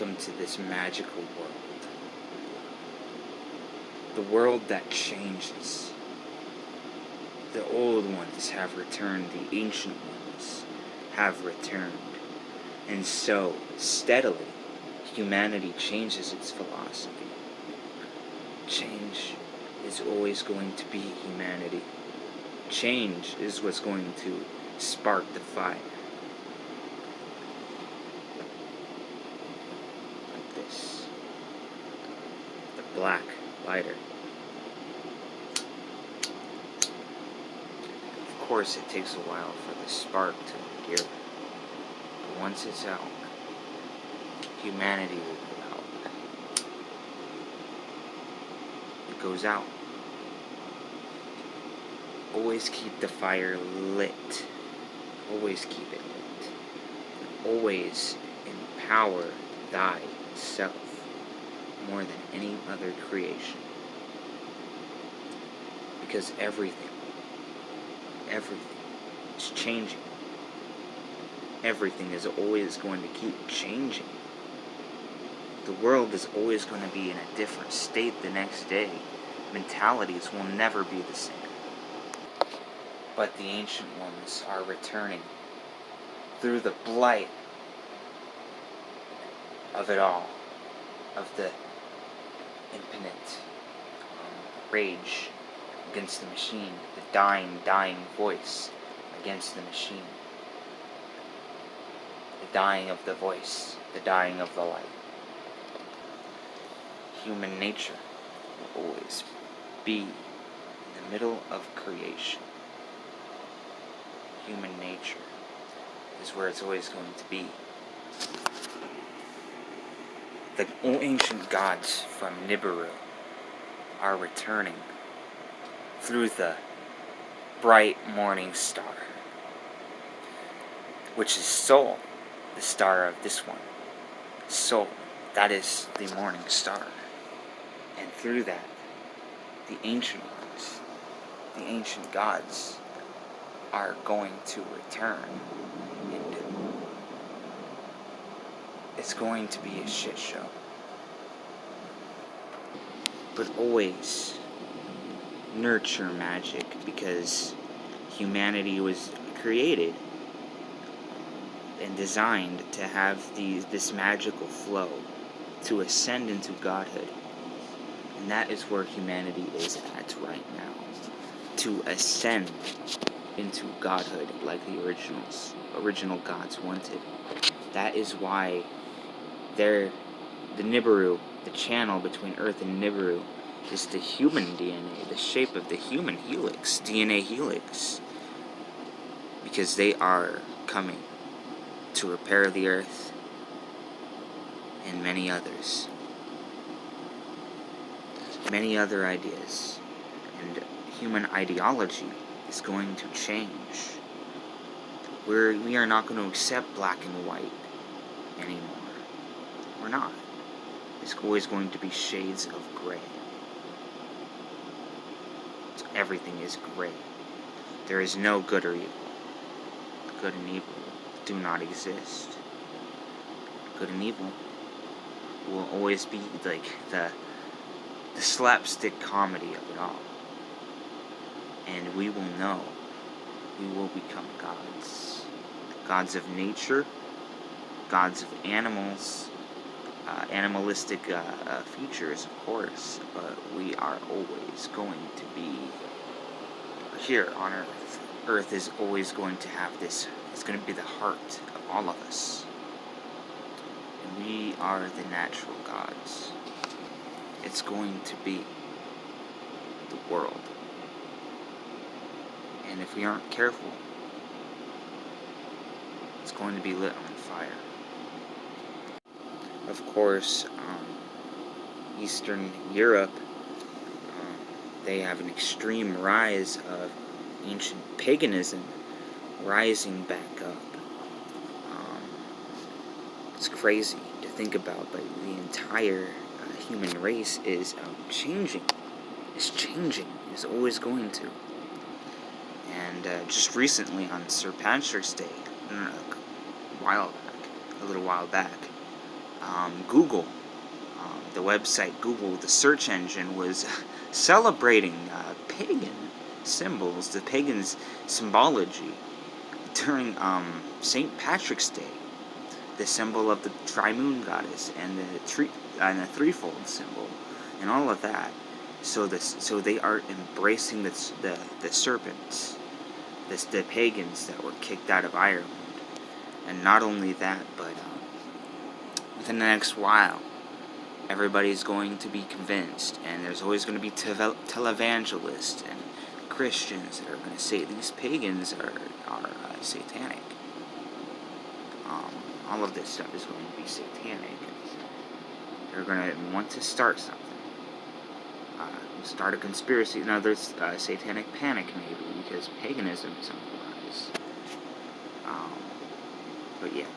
welcome to this magical world. The world that changes. The old ones have returned, the ancient ones have returned. And so, steadily, humanity changes its philosophy. Change is always going to be humanity. Change is what's going to spark the fire. Like this. The black lighter. Of course, it takes a while for the spark to appear. But once it's out, humanity will go out. It goes out. Always keep the fire lit. Always keep it lit. Always empower thyself more than any other creation. Because everything is changing. Everything is always going to keep changing. The world is always going to be in a different state the next day. Mentalities will never be the same. But the ancient ones are returning through the blight of it all, of the infinite rage against the machine, the dying voice against the machine, the dying of the voice, the dying of the light. Human nature will always be in the middle of creation. Human nature is where it's always going to be. The ancient gods from Nibiru are returning through the bright morning star, which is Sol, the star of this one. Sol, that is the morning star. And through that, the ancient ones, the ancient gods, are going to return. And it's going to be a shit show. But always nurture magic, because humanity was created and designed to have this magical flow to ascend into godhood. And that is where humanity is at right now. To ascend into godhood like the original gods wanted. That is why the Nibiru, the channel between Earth and Nibiru, is the human DNA, the shape of the human helix, DNA helix. Because they are coming to repair the Earth and many others. Many other ideas. And human ideology is going to change. We are not going to accept black and white anymore. We're not. It's always going to be shades of gray. So everything is gray. There is no good or evil. Good and evil do not exist. Good and evil will always be like the slapstick comedy of it all. And we will know. We will become gods. Gods of nature. Gods of animals. Animalistic features, of course. But we are always going to be here on Earth. Earth is always going to have this. It's going to be the heart of all of us. And we are the natural gods. It's going to be the world. And if we aren't careful, it's going to be lit on fire. Of course, Eastern Europe, they have an extreme rise of ancient paganism rising back up. It's crazy to think about, but the entire human race is changing. It's changing. It's always going to. And just recently on St. Patrick's Day, a little while back, Google, the website Google, the search engine, was celebrating pagan symbols, the pagan's symbology during St. Patrick's Day, the symbol of the tri-moon goddess and the threefold symbol, and all of that. So they are embracing the serpents, the pagans that were kicked out of Ireland, and not only that, but within the next while, everybody's going to be convinced, and there's always going to be televangelists and Christians that are going to say these pagans are satanic. All of this stuff is going to be satanic. They're going to want to start something. Start a conspiracy. Now, there's satanic panic, maybe, because paganism is on the rise. But yeah.